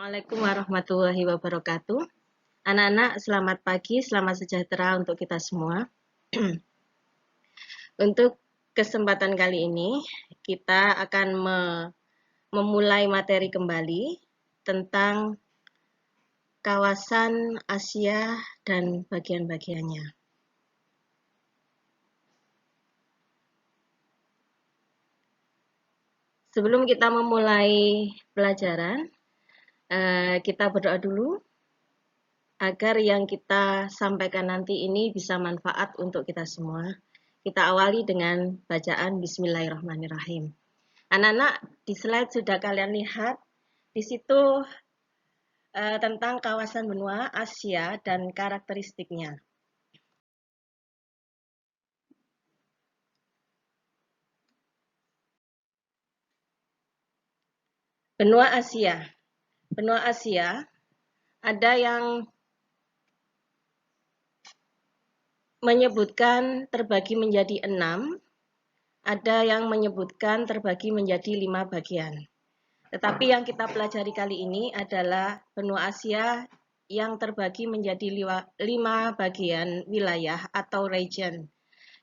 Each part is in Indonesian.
Assalamualaikum warahmatullahi wabarakatuh. Anak-anak, selamat pagi, selamat sejahtera untuk kita semua. Untuk kesempatan kali ini, kita akan memulai materi kembali tentang kawasan Asia dan bagian-bagiannya. Sebelum kita memulai pelajaran, kita berdoa dulu agar yang kita sampaikan nanti ini bisa manfaat untuk kita semua. Kita awali dengan bacaan Bismillahirrahmanirrahim. Anak-anak, di slide sudah kalian lihat, di situ tentang kawasan benua Asia dan karakteristiknya. Benua Asia. Benua Asia ada yang menyebutkan terbagi menjadi 6, ada yang menyebutkan terbagi menjadi 5 bagian. Tetapi yang kita pelajari kali ini adalah benua Asia yang terbagi menjadi 5 bagian wilayah atau region.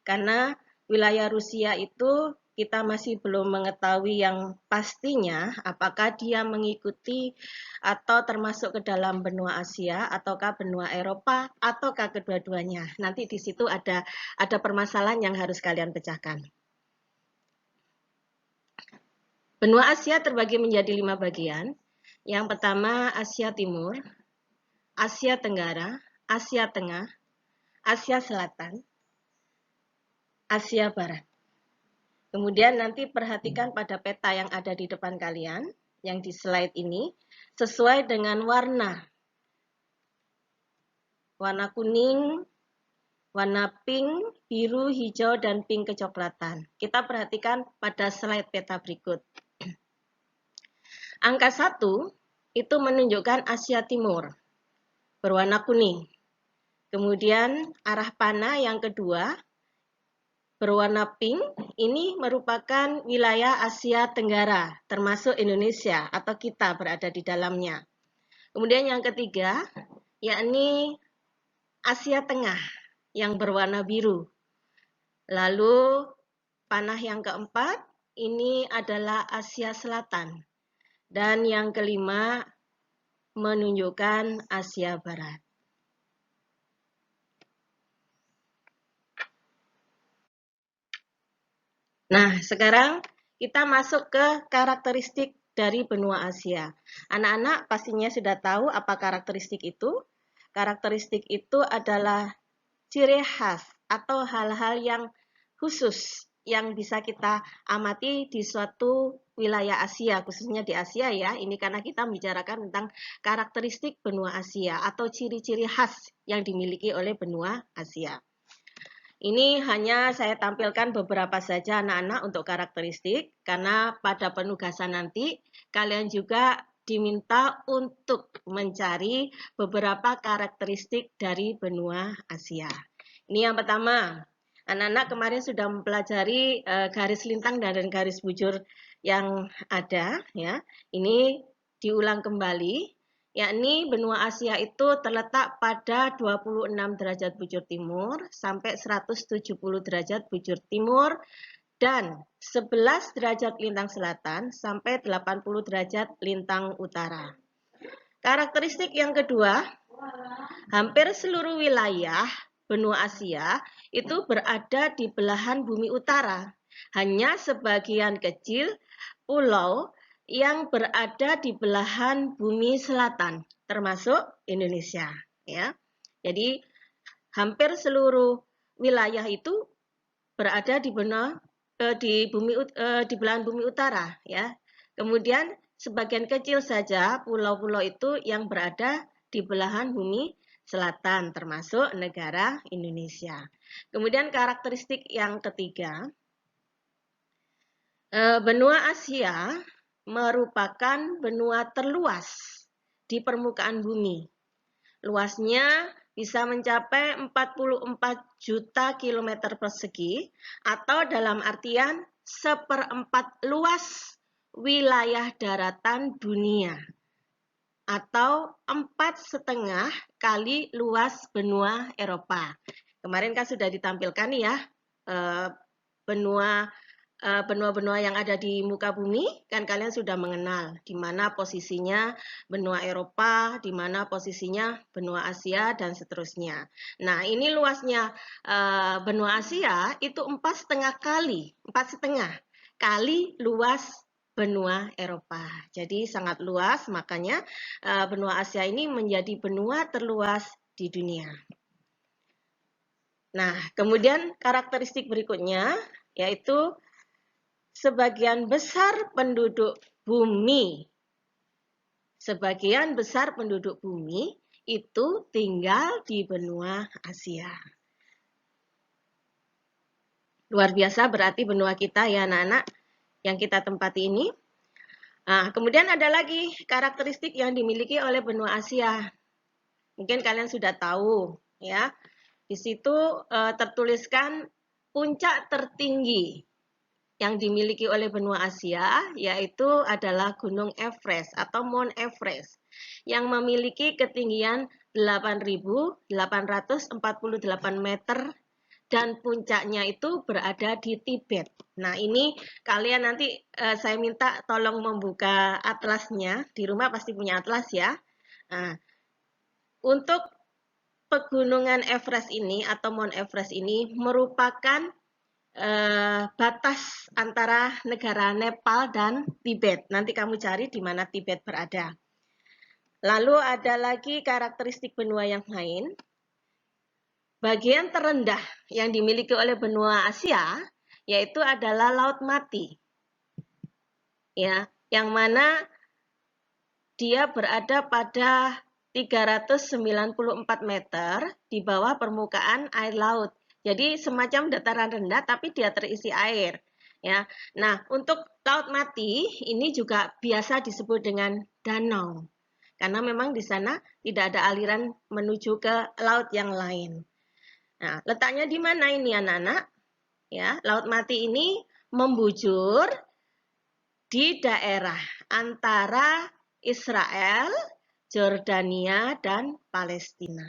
Karena wilayah Rusia itu kita masih belum mengetahui yang pastinya apakah dia mengikuti atau termasuk ke dalam benua Asia ataukah benua Eropa ataukah kedua-duanya. Nanti di situ ada permasalahan yang harus kalian pecahkan. Benua Asia terbagi menjadi 5 bagian. Yang pertama Asia Timur, Asia Tenggara, Asia Tengah, Asia Selatan, Asia Barat. Kemudian nanti perhatikan pada peta yang ada di depan kalian, yang di slide ini, sesuai dengan warna. Warna kuning, warna pink, biru, hijau, dan pink kecoklatan. Kita perhatikan pada slide peta berikut. Angka 1 itu menunjukkan Asia Timur, berwarna kuning. Kemudian arah panah yang kedua, berwarna pink, ini merupakan wilayah Asia Tenggara, termasuk Indonesia atau kita berada di dalamnya. Kemudian yang ketiga, yakni Asia Tengah yang berwarna biru. Lalu panah yang keempat, ini adalah Asia Selatan. Dan yang kelima, menunjukkan Asia Barat. Nah, sekarang kita masuk ke karakteristik dari benua Asia. Anak-anak pastinya sudah tahu apa karakteristik itu. Karakteristik itu adalah ciri khas atau hal-hal yang khusus yang bisa kita amati di suatu wilayah Asia, khususnya di Asia ya. Ini karena kita membicarakan tentang karakteristik benua Asia atau ciri-ciri khas yang dimiliki oleh benua Asia. Ini hanya saya tampilkan beberapa saja anak-anak untuk karakteristik, karena pada penugasan nanti kalian juga diminta untuk mencari beberapa karakteristik dari benua Asia. Ini yang pertama, anak-anak kemarin sudah mempelajari garis lintang dan garis bujur yang ada, ya. Ini diulang kembali. Yakni benua Asia itu terletak pada 26 derajat bujur timur sampai 170 derajat bujur timur dan 11 derajat lintang selatan sampai 80 derajat lintang utara. Karakteristik yang kedua, hampir seluruh wilayah benua Asia itu berada di belahan bumi utara. Hanya sebagian kecil pulau yang berada di belahan bumi selatan, termasuk Indonesia. Ya, jadi hampir seluruh wilayah itu berada di belahan bumi utara. Ya, kemudian sebagian kecil saja pulau-pulau itu yang berada di belahan bumi selatan, termasuk negara Indonesia. Kemudian karakteristik yang ketiga, benua Asia merupakan benua terluas di permukaan bumi. Luasnya bisa mencapai 44 juta kilometer persegi atau dalam artian 1/4 luas wilayah daratan dunia. atau 4,5 kali luas benua Eropa. Kemarin kan sudah ditampilkan ya, benua-benua yang ada di muka bumi, kan kalian sudah mengenal di mana posisinya benua Eropa, di mana posisinya benua Asia, dan seterusnya. Nah, ini luasnya benua Asia itu 4,5 kali luas benua Eropa. Jadi sangat luas, makanya benua Asia ini menjadi benua terluas di dunia. Nah, kemudian karakteristik berikutnya yaitu sebagian besar penduduk bumi itu tinggal di benua Asia. Luar biasa berarti benua kita ya anak-anak yang kita tempati ini. Nah, kemudian ada lagi karakteristik yang dimiliki oleh benua Asia. Mungkin kalian sudah tahu ya. Di situ tertuliskan puncak tertinggi yang dimiliki oleh benua Asia yaitu adalah Gunung Everest atau Mount Everest yang memiliki ketinggian 8.848 meter dan puncaknya itu berada di Tibet. Nah, ini kalian nanti saya minta tolong membuka atlasnya. Di rumah pasti punya atlas ya. Nah, untuk pegunungan Everest ini atau Mount Everest ini merupakan batas antara negara Nepal dan Tibet. Nanti kamu cari di mana Tibet berada. Lalu ada lagi karakteristik benua yang lain. Bagian terendah yang dimiliki oleh benua Asia yaitu adalah Laut Mati. Ya, yang mana dia berada pada 394 meter di bawah permukaan air laut. Jadi semacam dataran rendah tapi dia terisi air. Ya. Nah, untuk Laut Mati ini juga biasa disebut dengan danau. Karena memang di sana tidak ada aliran menuju ke laut yang lain. Nah, letaknya di mana ini anak-anak? Ya, Laut Mati ini membujur di daerah antara Israel, Jordania, dan Palestina.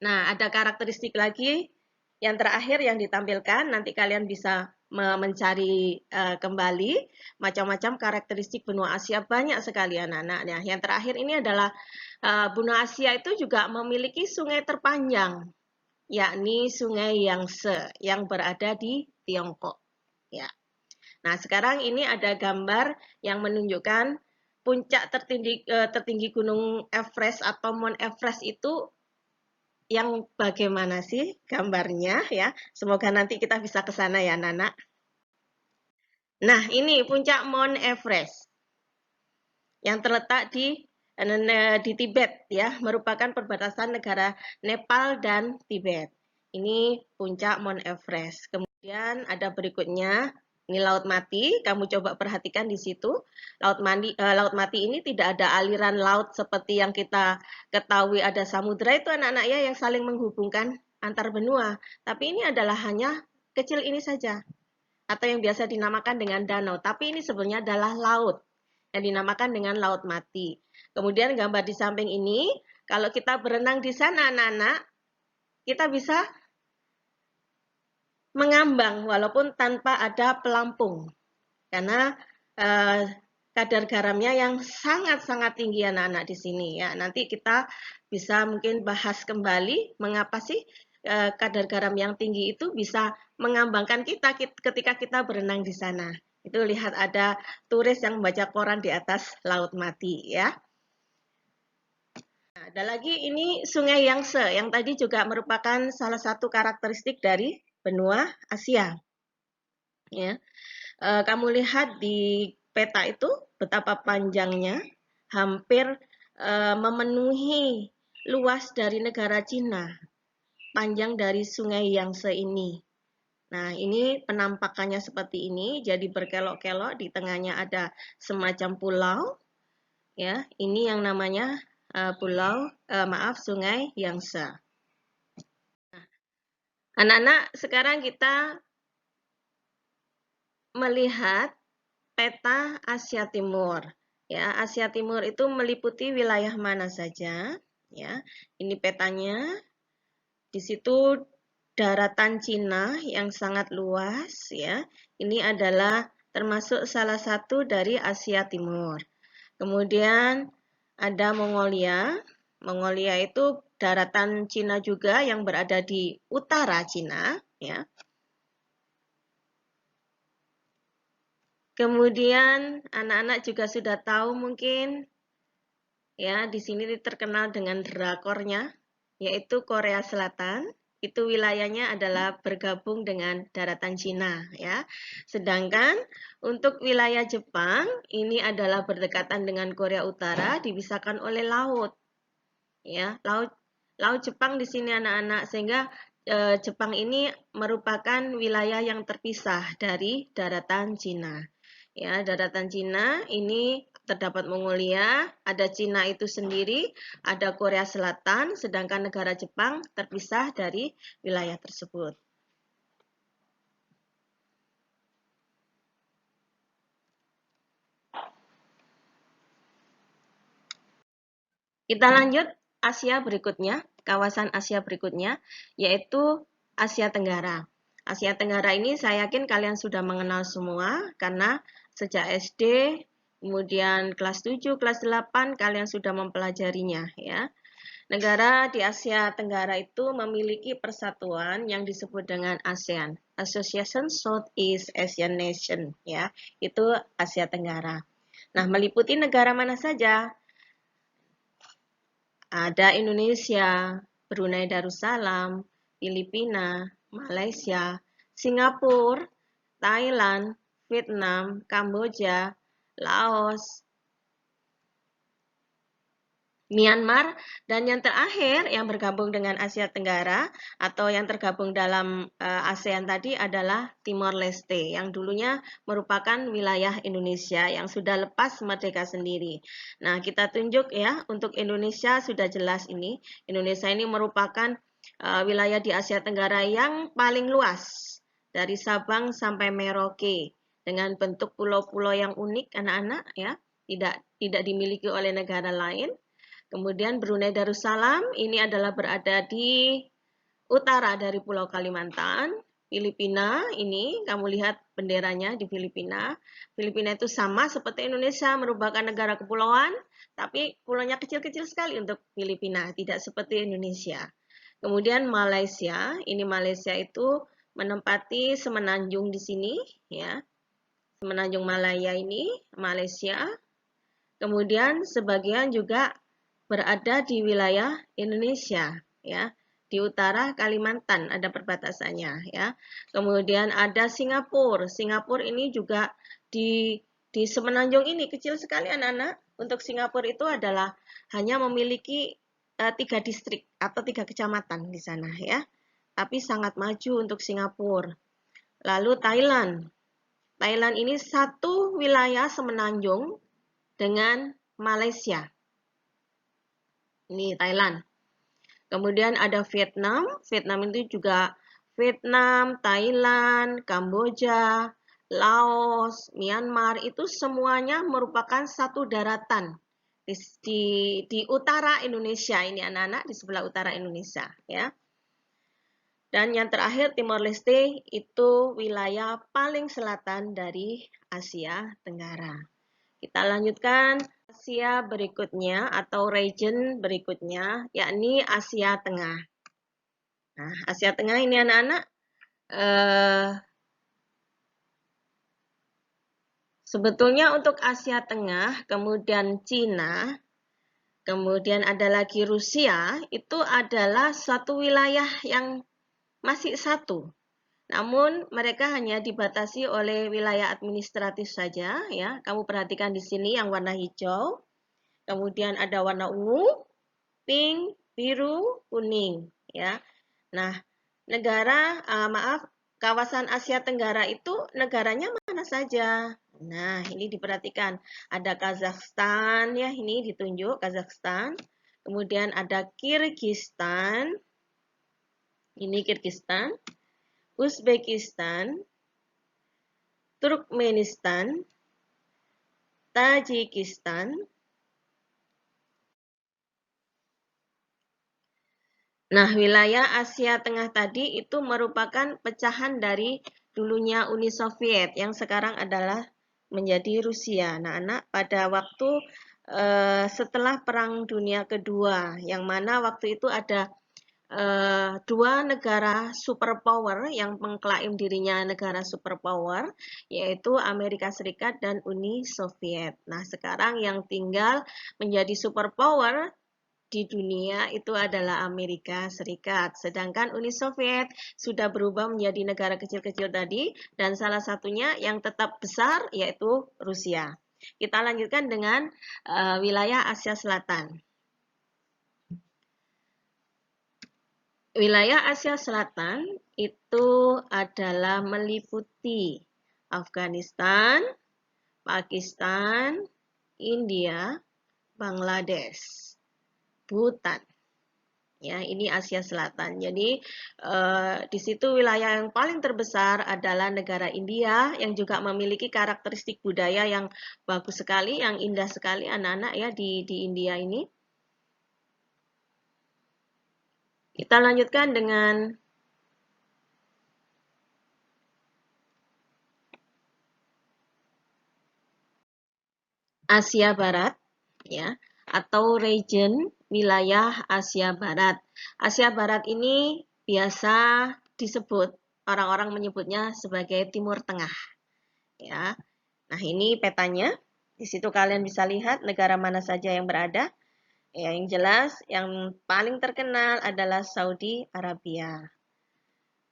Nah, ada karakteristik lagi yang terakhir yang ditampilkan, nanti kalian bisa mencari kembali macam-macam karakteristik benua Asia, banyak sekali anak-anak. Nah, yang terakhir ini adalah benua Asia itu juga memiliki sungai terpanjang, yakni Sungai Yangtze yang berada di Tiongkok. Ya. Nah, sekarang ini ada gambar yang menunjukkan puncak tertinggi Gunung Everest atau Mount Everest itu yang bagaimana sih gambarnya ya. Semoga nanti kita bisa ke sana ya, Nana. Nah, ini puncak Mount Everest yang terletak di Tibet ya, merupakan perbatasan negara Nepal dan Tibet. Ini puncak Mount Everest. Kemudian ada berikutnya, ini Laut Mati. Kamu coba perhatikan di situ. Laut Mati ini tidak ada aliran laut seperti yang kita ketahui ada samudra itu anak-anak ya yang saling menghubungkan antar benua. Tapi ini adalah hanya kecil ini saja atau yang biasa dinamakan dengan danau. Tapi ini sebenarnya adalah laut yang dinamakan dengan Laut Mati. Kemudian gambar di samping ini, kalau kita berenang di sana anak-anak, kita bisa mengambang walaupun tanpa ada pelampung. Karena kadar garamnya yang sangat-sangat tinggi anak-anak di sini ya. Nanti kita bisa mungkin bahas kembali mengapa sih kadar garam yang tinggi itu bisa mengambangkan kita ketika kita berenang di sana. Itu lihat ada turis yang membaca koran di atas Laut Mati ya. Nah, ada lagi ini Sungai Yangtze yang tadi juga merupakan salah satu karakteristik dari benua Asia. Ya. Kamu lihat di peta itu betapa panjangnya, hampir memenuhi luas dari negara Cina, panjang dari Sungai Yangtze ini. Nah, ini penampakannya seperti ini, jadi berkelok-kelok, di tengahnya ada semacam pulau. Ya, ini yang namanya Sungai Yangtze. Nah, anak-anak, sekarang kita melihat peta Asia Timur. Ya, Asia Timur itu meliputi wilayah mana saja? Ya, ini petanya. Di situ daratan Cina yang sangat luas, ya. Ini adalah termasuk salah satu dari Asia Timur. Kemudian ada Mongolia. Mongolia itu daratan Cina juga yang berada di utara Cina, ya. Kemudian anak-anak juga sudah tahu mungkin ya, di sini terkenal dengan drakornya, yaitu Korea Selatan. Itu wilayahnya adalah bergabung dengan daratan Cina, ya. Sedangkan untuk wilayah Jepang ini adalah berdekatan dengan Korea Utara, dipisahkan oleh laut, ya. Laut Jepang di sini anak-anak, sehingga Jepang ini merupakan wilayah yang terpisah dari daratan Cina. Ya, daratan Cina ini terdapat Mongolia, ada Cina itu sendiri, ada Korea Selatan, sedangkan negara Jepang terpisah dari wilayah tersebut. Kita lanjut Asia berikutnya, kawasan Asia berikutnya, yaitu Asia Tenggara. Asia Tenggara ini saya yakin kalian sudah mengenal semua, karena sejak SD, kemudian kelas 7, kelas 8, kalian sudah mempelajarinya, ya. Negara di Asia Tenggara itu memiliki persatuan yang disebut dengan ASEAN, Association Southeast Asian Nation, ya, itu Asia Tenggara. Nah, meliputi negara mana saja? Ada Indonesia, Brunei Darussalam, Filipina, Malaysia, Singapura, Thailand, Vietnam, Kamboja, Laos, Myanmar, dan yang terakhir yang bergabung dengan Asia Tenggara atau yang tergabung dalam ASEAN tadi adalah Timor Leste yang dulunya merupakan wilayah Indonesia yang sudah lepas merdeka sendiri. Nah, kita tunjuk ya, untuk Indonesia sudah jelas ini. Indonesia ini merupakan wilayah di Asia Tenggara yang paling luas dari Sabang sampai Merauke dengan bentuk pulau-pulau yang unik anak-anak ya, tidak dimiliki oleh negara lain. Kemudian Brunei Darussalam ini adalah berada di utara dari Pulau Kalimantan. Filipina ini kamu lihat benderanya di Filipina. Filipina itu sama seperti Indonesia, merupakan negara kepulauan, tapi pulaunya kecil-kecil sekali untuk Filipina, tidak seperti Indonesia. Kemudian Malaysia, ini Malaysia itu menempati semenanjung di sini, ya. Semenanjung Malaya ini Malaysia. Kemudian sebagian juga berada di wilayah Indonesia, ya. Di utara Kalimantan ada perbatasannya, ya. Kemudian ada Singapura. Singapura ini juga di semenanjung ini kecil sekali anak-anak. Untuk Singapura itu adalah hanya memiliki 3 distrik atau 3 kecamatan di sana, ya. Tapi sangat maju untuk Singapura. Lalu Thailand. Thailand ini satu wilayah semenanjung dengan Malaysia. Ini Thailand. Kemudian ada Vietnam. Vietnam itu juga Vietnam, Thailand, Kamboja, Laos, Myanmar itu semuanya merupakan satu daratan di utara Indonesia ini anak-anak, di sebelah utara Indonesia ya. Dan yang terakhir Timor Leste itu wilayah paling selatan dari Asia Tenggara. Kita lanjutkan Asia berikutnya atau region berikutnya, yakni Asia Tengah. Nah, Asia Tengah ini anak-anak sebetulnya untuk Asia Tengah, kemudian Cina, kemudian ada lagi Rusia, itu adalah suatu wilayah yang masih satu. Namun mereka hanya dibatasi oleh wilayah administratif saja ya. Kamu perhatikan di sini yang warna hijau. Kemudian ada warna ungu, pink, biru, kuning ya. Nah, kawasan Asia Tenggara itu negaranya mana saja? Nah, ini diperhatikan. Ada Kazakhstan ya, ini ditunjuk Kazakhstan. Kemudian ada Kirgistan. Ini Kirgistan. Uzbekistan, Turkmenistan, Tajikistan. Nah, wilayah Asia Tengah tadi itu merupakan pecahan dari dulunya Uni Soviet yang sekarang adalah menjadi Rusia. Nah, anak pada waktu setelah Perang Dunia Kedua, yang mana waktu itu ada dua negara superpower yang mengklaim dirinya negara superpower, yaitu Amerika Serikat dan Uni Soviet. Nah, sekarang yang tinggal menjadi superpower di dunia itu adalah Amerika Serikat. Sedangkan Uni Soviet sudah berubah menjadi negara kecil-kecil tadi, dan salah satunya yang tetap besar yaitu Rusia. Kita lanjutkan dengan wilayah Asia Selatan. Wilayah Asia Selatan itu adalah meliputi Afghanistan, Pakistan, India, Bangladesh, Bhutan. Ya, ini Asia Selatan. Jadi di situ wilayah yang paling terbesar adalah negara India yang juga memiliki karakteristik budaya yang bagus sekali, yang indah sekali anak-anak ya di India ini. Kita lanjutkan dengan Asia Barat, ya, atau region wilayah Asia Barat. Asia Barat ini biasa disebut, orang-orang menyebutnya sebagai Timur Tengah, ya. Nah, ini petanya. Di situ kalian bisa lihat negara mana saja yang berada. Ya, yang jelas yang paling terkenal adalah Saudi Arabia.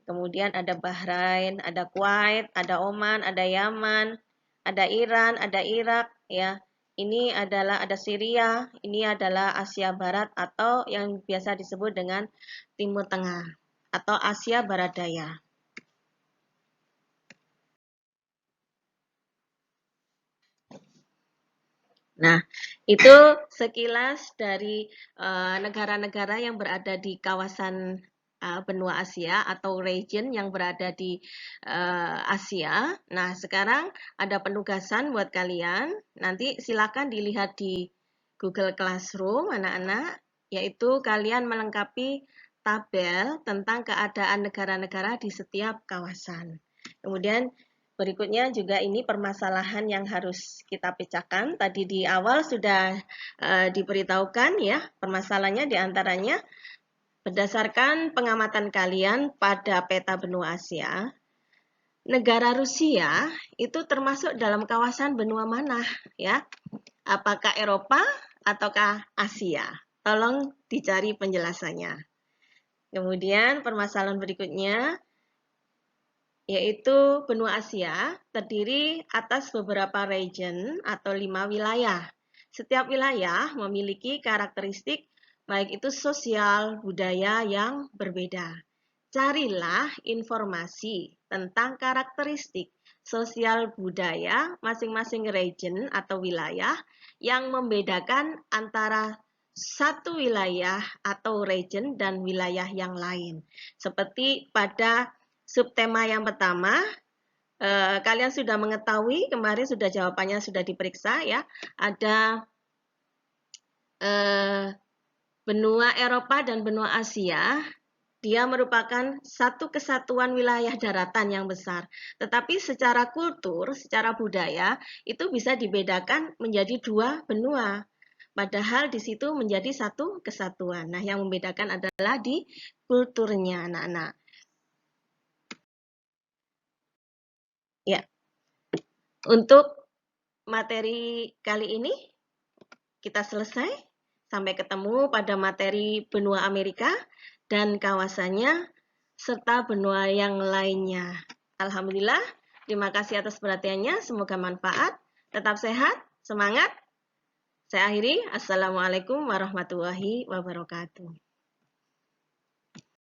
Kemudian ada Bahrain, ada Kuwait, ada Oman, ada Yaman, ada Iran, ada Irak, ya. Ini adalah ada Syria, ini adalah Asia Barat atau yang biasa disebut dengan Timur Tengah atau Asia Barat Daya. Nah, itu sekilas dari negara-negara yang berada di kawasan benua Asia atau region yang berada di Asia. Nah, sekarang ada penugasan buat kalian. Nanti silakan dilihat di Google Classroom, anak-anak, yaitu kalian melengkapi tabel tentang keadaan negara-negara di setiap kawasan. Kemudian berikutnya juga ini permasalahan yang harus kita pecahkan. Tadi di awal sudah diberitahukan ya, permasalahannya diantaranya berdasarkan pengamatan kalian pada peta benua Asia, negara Rusia itu termasuk dalam kawasan benua mana ya? Apakah Eropa ataukah Asia? Tolong dicari penjelasannya. Kemudian permasalahan berikutnya, yaitu benua Asia terdiri atas beberapa region atau 5 wilayah. Setiap wilayah memiliki karakteristik baik itu sosial, budaya yang berbeda. Carilah informasi tentang karakteristik sosial budaya masing-masing region atau wilayah yang membedakan antara satu wilayah atau region dan wilayah yang lain. Seperti pada subtema yang pertama, kalian sudah mengetahui, kemarin sudah jawabannya sudah diperiksa ya, ada benua Eropa dan benua Asia. Dia merupakan satu kesatuan wilayah daratan yang besar. Tetapi secara kultur, secara budaya, itu bisa dibedakan menjadi dua benua. Padahal di situ menjadi satu kesatuan. Nah, yang membedakan adalah di kulturnya, anak-anak. Ya, untuk materi kali ini kita selesai. Sampai ketemu pada materi benua Amerika dan kawasannya serta benua yang lainnya. Alhamdulillah, terima kasih atas perhatiannya. Semoga manfaat. Tetap sehat, semangat. Saya akhiri. Assalamualaikum warahmatullahi wabarakatuh.